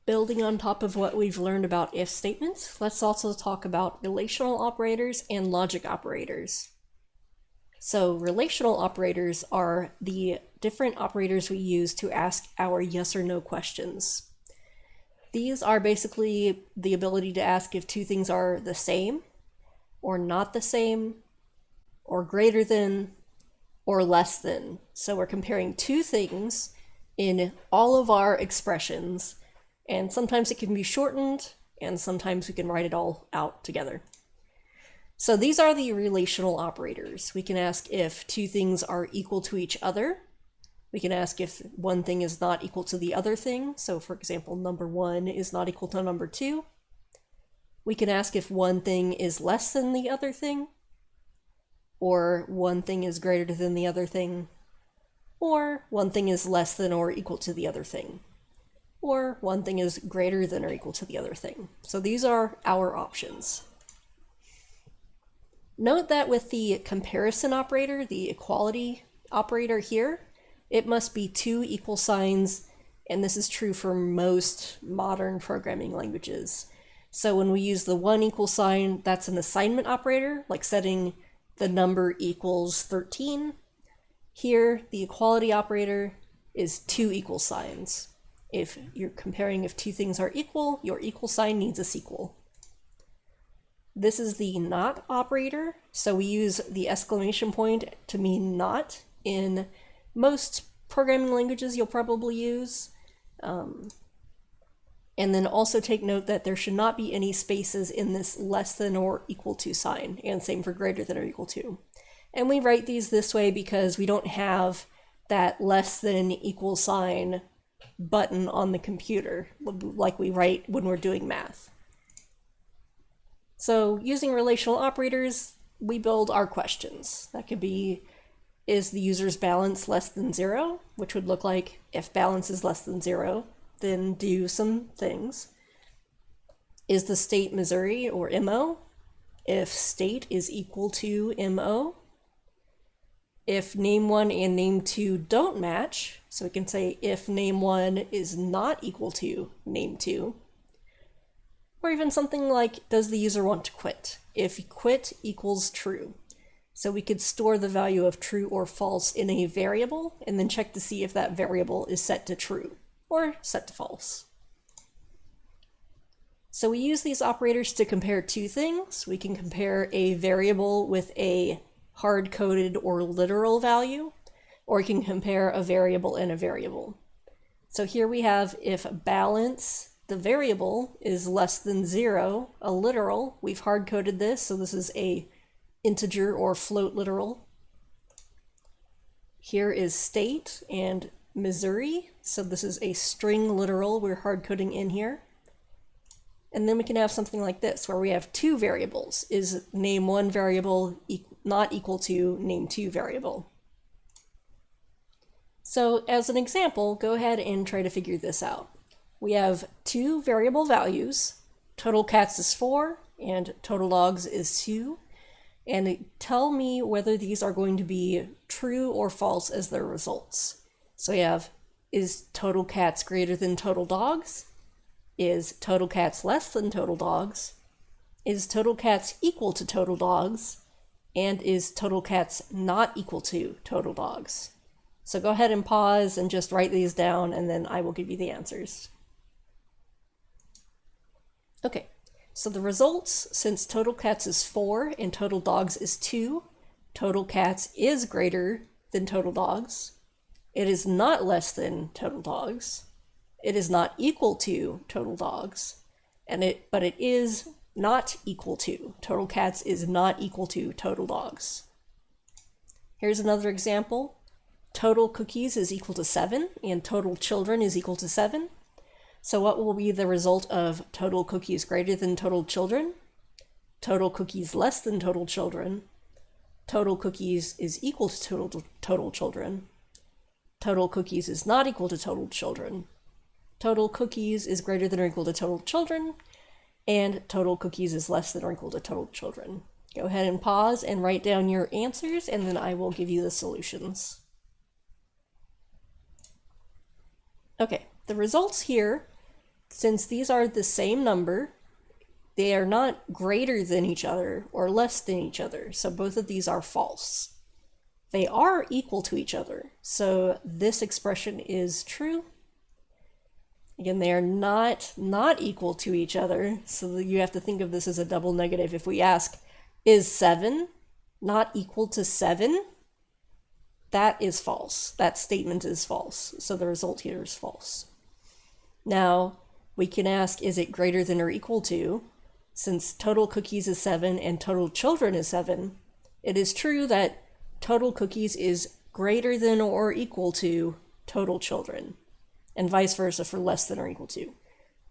Building on top of what we've learned about if statements, let's also talk about relational operators and logic operators. So relational operators are the different operators we use to ask our yes or no questions. These are basically the ability to ask if two things are the same, or not the same, or greater than, or less than. So we're comparing two things in all of our expressions, and sometimes it can be shortened, and sometimes we can write it all out together. So these are the relational operators. We can ask if two things are equal to each other. We can ask if one thing is not equal to the other thing. So for example, number 1 is not equal to number 2. We can ask if one thing is less than the other thing, or one thing is greater than the other thing, or one thing is less than or equal to the other thing, or one thing is greater than or equal to the other thing. So these are our options. Note that with the comparison operator, the equality operator here, it must be two equal signs, and this is true for most modern programming languages. So when we use the 1 equal sign, that's an assignment operator, like setting the number equals 13. Here, the equality operator is two equal signs. If you're comparing if two things are equal, your equal sign needs a sequel. This is the not operator, so we use the exclamation point to mean not in most programming languages you'll probably use. And then also take note that there should not be any spaces in this less than or equal to sign, and same for greater than or equal to. And we write these this way because we don't have that less than equal sign button on the computer like we write when we're doing math. So using relational operators, we build our questions. That could be, is the user's balance less than 0? Which would look like, if balance is less than 0, then do some things. Is the state Missouri or MO? If state is equal to MO. If name1 and name2 don't match, so we can say if name1 is not equal to name2. Or even something like, does the user want to quit? If quit equals true. So we could store the value of true or false in a variable, and then check to see if that variable is set to true or set to false. So we use these operators to compare two things. We can compare a variable with a hard-coded or literal value, or we can compare a variable and a variable. So here we have if balance, the variable, is less than 0, a literal. We've hard-coded this, so this is a integer or float literal. Here is state and Missouri, so this is a string literal we're hard-coding in here. And then we can have something like this, where we have two variables. Is name1 variable not equal to name2 variable? So as an example, go ahead and try to figure this out. We have two variable values. Total cats is 4 and total dogs is 2. And tell me whether these are going to be true or false as their results. So we have, is total cats greater than total dogs? Is total cats less than total dogs? Is total cats equal to total dogs? And is total cats not equal to total dogs? So go ahead and pause and just write these down, and then I will give you the answers. Okay, so the results, since total cats is 4 and total dogs is 2, total cats is greater than total dogs. It is not less than total dogs. It is not equal to total dogs, but it is not equal to. Total cats is not equal to total dogs. Here's another example. Total cookies is equal to 7, and total children is equal to 7. So what will be the result of total cookies greater than total children? Total cookies less than total children. Total cookies is equal to total children. Total cookies is not equal to total children. Total cookies is greater than or equal to total children, and total cookies is less than or equal to total children. Go ahead and pause and write down your answers, and then I will give you the solutions. Okay, the results here, since these are the same number, they are not greater than each other or less than each other, so both of these are false. They are equal to each other, so this expression is true. Again, they are not equal to each other, so you have to think of this as a double negative. If we ask, is 7 not equal to 7? That is false. That statement is false, so the result here is false. Now, we can ask, is it greater than or equal to? Since total cookies is 7 and total children is 7, it is true that total cookies is greater than or equal to total children, and vice versa for less than or equal to.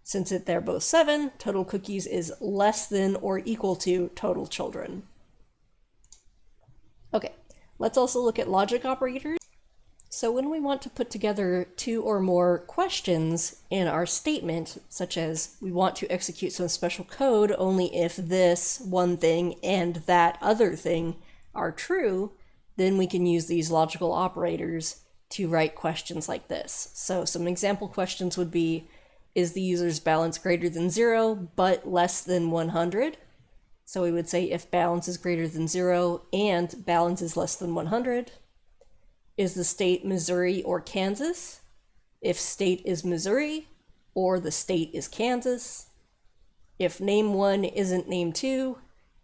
Since they're both 7, total cookies is less than or equal to total children. Okay, let's also look at logic operators. So when we want to put together two or more questions in our statement, such as we want to execute some special code only if this one thing and that other thing are true, then we can use these logical operators to write questions like this. So some example questions would be, is the user's balance greater than 0 but less than 100? So we would say if balance is greater than 0 and balance is less than 100. Is the state Missouri or Kansas? If state is Missouri or the state is Kansas. If name 1 isn't name 2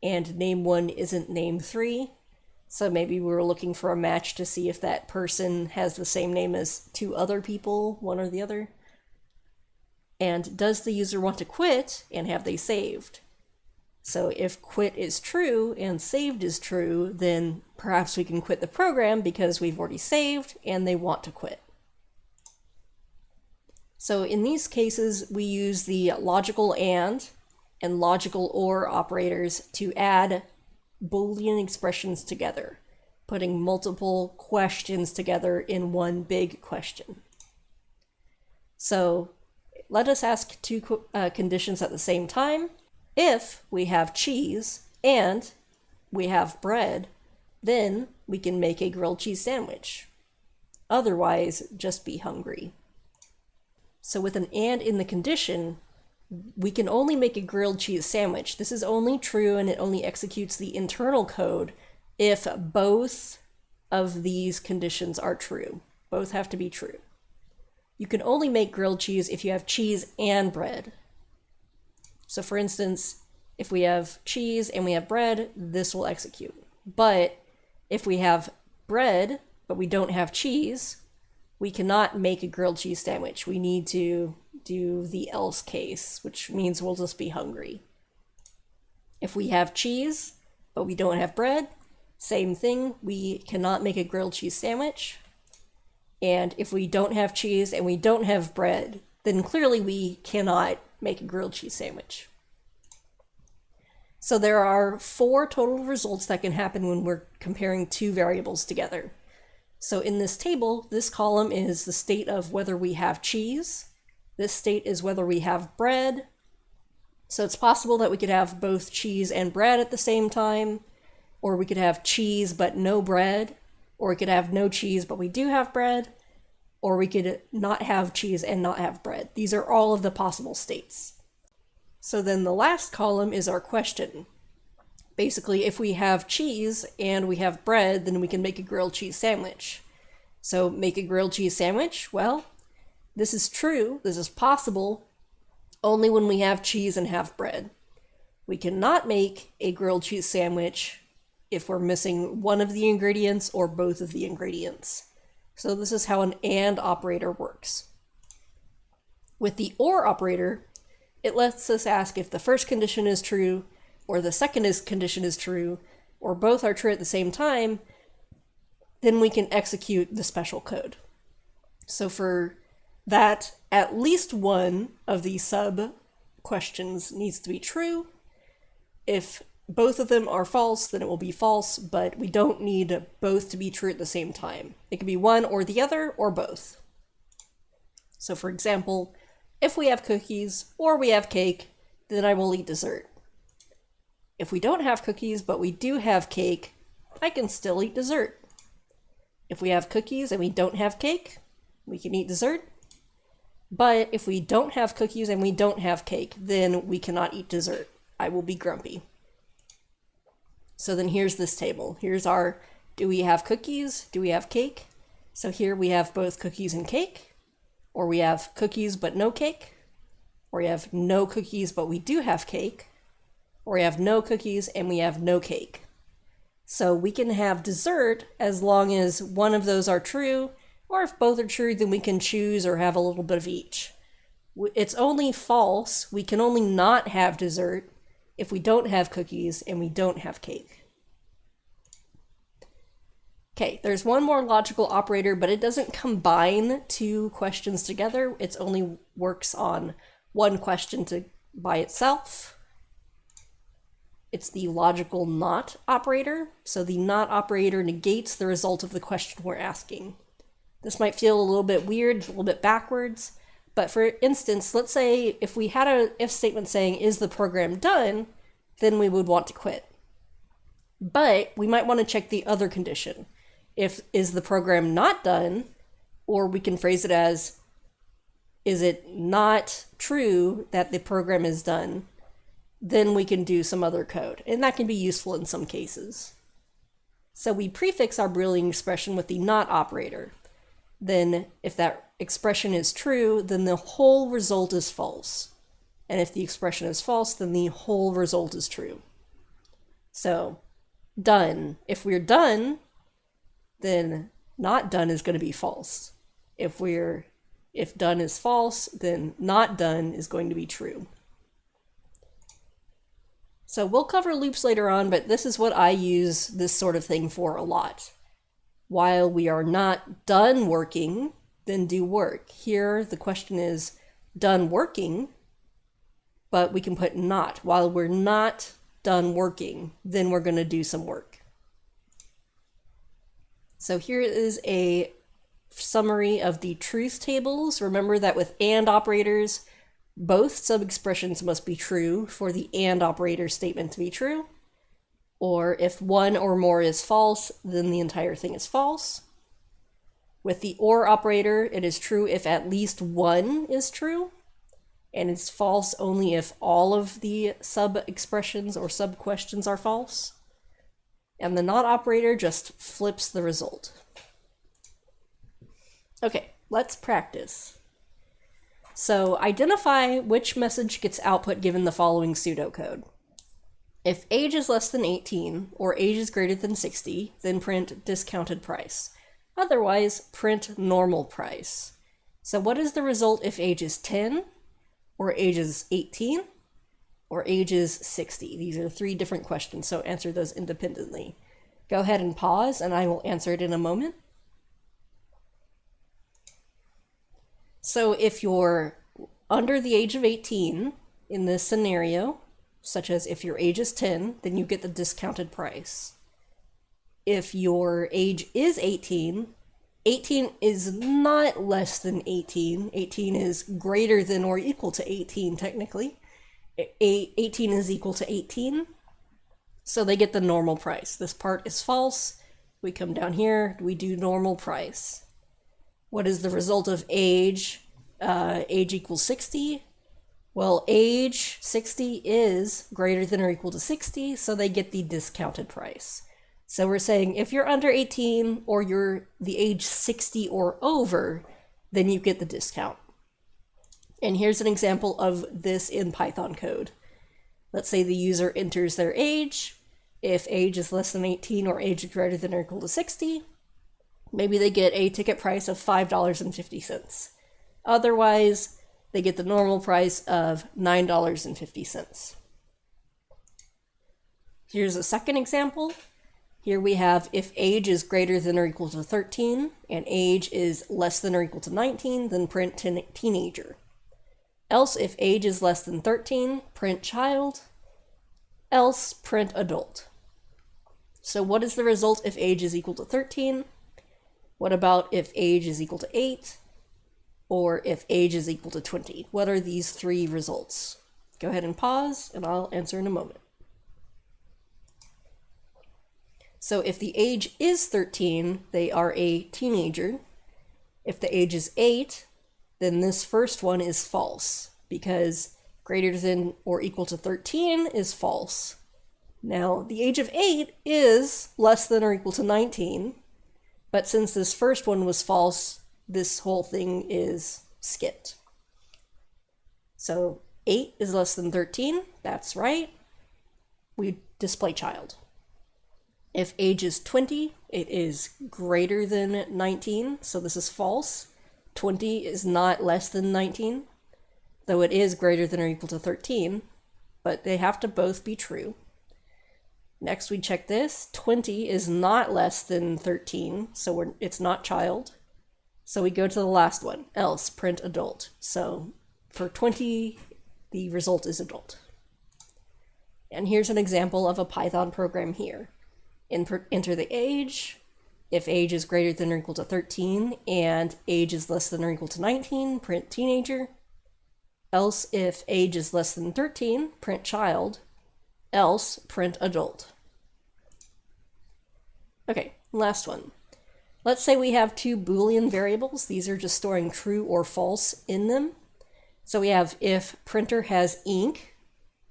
and name 1 isn't name 3. So maybe we were looking for a match to see if that person has the same name as two other people, one or the other. And does the user want to quit, and have they saved? So if quit is true and saved is true, then perhaps we can quit the program because we've already saved and they want to quit. So in these cases, we use the logical and logical or operators to add Boolean expressions together, putting multiple questions together in one big question. So let us ask two conditions at the same time. If we have cheese and we have bread, then we can make a grilled cheese sandwich. Otherwise, just be hungry. So with an and in the condition, we can only make a grilled cheese sandwich. This is only true and it only executes the internal code if both of these conditions are true. Both have to be true. You can only make grilled cheese if you have cheese and bread. So for instance, if we have cheese and we have bread, this will execute. But if we have bread, but we don't have cheese, we cannot make a grilled cheese sandwich. We need to do the else case, which means we'll just be hungry. If we have cheese, but we don't have bread, same thing, we cannot make a grilled cheese sandwich. And if we don't have cheese and we don't have bread, then clearly we cannot make a grilled cheese sandwich. So there are 4 total results that can happen when we're comparing two variables together. So in this table, this column is the state of whether we have cheese. This state is whether we have bread. So it's possible that we could have both cheese and bread at the same time, or we could have cheese but no bread, or we could have no cheese but we do have bread, or we could not have cheese and not have bread. These are all of the possible states. So then the last column is our question. Basically, if we have cheese and we have bread, then we can make a grilled cheese sandwich. So make a grilled cheese sandwich? Well, this is true, this is possible, only when we have cheese and have bread. We cannot make a grilled cheese sandwich if we're missing one of the ingredients or both of the ingredients. So this is how an AND operator works. With the OR operator, it lets us ask if the first condition is true, or the second condition is true, or both are true at the same time, then we can execute the special code. So for that, at least one of these sub questions needs to be true. If both of them are false, then it will be false, but we don't need both to be true at the same time. It can be one or the other, or both. So for example, if we have cookies or we have cake, then I will eat dessert. If we don't have cookies, but we do have cake, I can still eat dessert. If we have cookies and we don't have cake, we can eat dessert. But if we don't have cookies and we don't have cake, then we cannot eat dessert. I will be grumpy. So then here's this table. Here's our, do we have cookies? Do we have cake? So here we have both cookies and cake, or we have cookies but no cake, or we have no cookies but we do have cake, or we have no cookies and we have no cake. So we can have dessert as long as one of those are true, or if both are true, then we can choose or have a little bit of each. It's only false. We can only not have dessert if we don't have cookies and we don't have cake. Okay, there's one more logical operator, but it doesn't combine two questions together. It only works on one question by itself. It's the logical not operator. So the not operator negates the result of the question we're asking. This might feel a little bit weird, a little bit backwards, but for instance, let's say if we had an if statement saying, is the program done, then we would want to quit. But we might want to check the other condition. If is the program not done, or we can phrase it as, is it not true that the program is done, then we can do some other code. And that can be useful in some cases. So we prefix our Boolean expression with the not operator. Then if that expression is true, then the whole result is false. And if the expression is false, then the whole result is true. So done. If we're done, then not done is going to be false. If done is false, then not done is going to be true. So we'll cover loops later on, but this is what I use this sort of thing for a lot. While we are not done working, then do work. Here, the question is done working, but we can put not. While we're not done working, then we're going to do some work. So here is a summary of the truth tables. Remember that with AND operators, both sub-expressions must be true for the AND operator statement to be true. Or if one or more is false, then the entire thing is false. With the OR operator, it is true if at least one is true, and it's false only if all of the sub-expressions or sub-questions are false. And the NOT operator just flips the result. Okay, let's practice. So identify which message gets output given the following pseudocode. If age is less than 18 or age is greater than 60, then print discounted price. Otherwise, print normal price. So what is the result if age is 10 or age is 18 or age is 60? These are three different questions, so answer those independently. Go ahead and pause and I will answer it in a moment. So if you're under the age of 18 in this scenario, such as if your age is 10, then you get the discounted price. If your age is 18, 18 is not less than 18. 18 is greater than or equal to 18, technically. 18 is equal to 18, so they get the normal price. This part is false. We come down here, we do normal price. What is the result of age? Age equals 60. Well, age 60 is greater than or equal to 60, so they get the discounted price. So we're saying if you're under 18 or you're the age 60 or over, then you get the discount. And here's an example of this in Python code. Let's say the user enters their age. If age is less than 18 or age is greater than or equal to 60, maybe they get a ticket price of $5.50. Otherwise, they get the normal price of $9.50. Here's a second example. Here we have if age is greater than or equal to 13 and age is less than or equal to 19, then print teenager. Else, if age is less than 13, print child. Else, print adult. So what is the result if age is equal to 13? What about if age is equal to 8? Or if age is equal to 20? What are these three results? Go ahead and pause, and I'll answer in a moment. So if the age is 13, they are a teenager. If the age is 8, then this first one is false, because greater than or equal to 13 is false. Now, the age of 8 is less than or equal to 19, but since this first one was false, this whole thing is skipped. So 8 is less than 13, that's right. We display child. If age is 20, it is greater than 19, so this is false. 20 is not less than 19, though it is greater than or equal to 13, but they have to both be true. Next we check this. 20 is not less than 13, so it's not child. So we go to the last one, else, print adult. So for 20, the result is adult. And here's an example of a Python program here. Enter the age. If age is greater than or equal to 13 and age is less than or equal to 19, print teenager. Else, if age is less than 13, print child. Else, print adult. Okay, last one. Let's say we have two Boolean variables. These are just storing true or false in them. So we have if printer has ink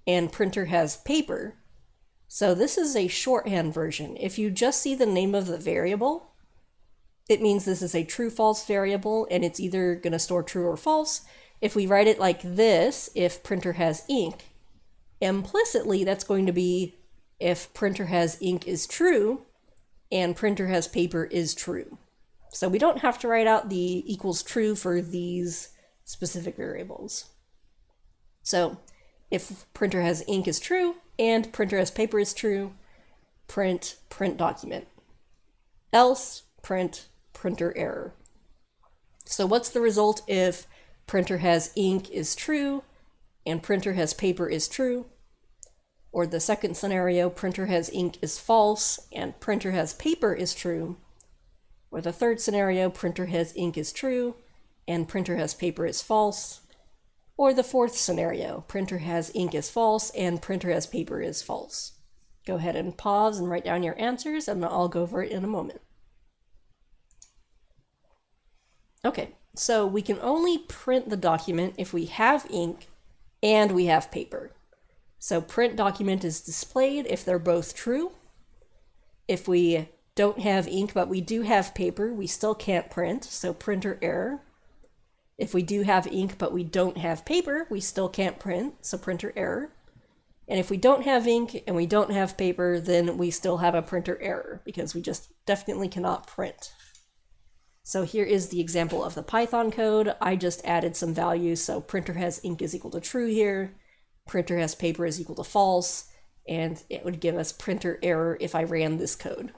and printer has paper. So this is a shorthand version. If you just see the name of the variable, it means this is a true-false variable and it's either going to store true or false. If we write it like this, if printer has ink, implicitly that's going to be if printer has ink is true and printer has paper is true. So we don't have to write out the equals true for these specific variables. So if printer has ink is true and printer has paper is true, print document. Else, print printer error. So what's the result if printer has ink is true and printer has paper is true? Or the second scenario, printer has ink is false and printer has paper is true. Or the third scenario, printer has ink is true and printer has paper is false. Or the fourth scenario, printer has ink is false and printer has paper is false. Go ahead and pause and write down your answers and I'll go over it in a moment. Okay, so we can only print the document if we have ink and we have paper. So print document is displayed if they're both true. If we don't have ink but we do have paper, we still can't print, so printer error. If we do have ink but we don't have paper, we still can't print, so printer error. And if we don't have ink and we don't have paper, then we still have a printer error because we just definitely cannot print. So here is the example of the Python code. I just added some values, so printer has ink is equal to true here, printer has paper is equal to false, and it would give us printer error if I ran this code.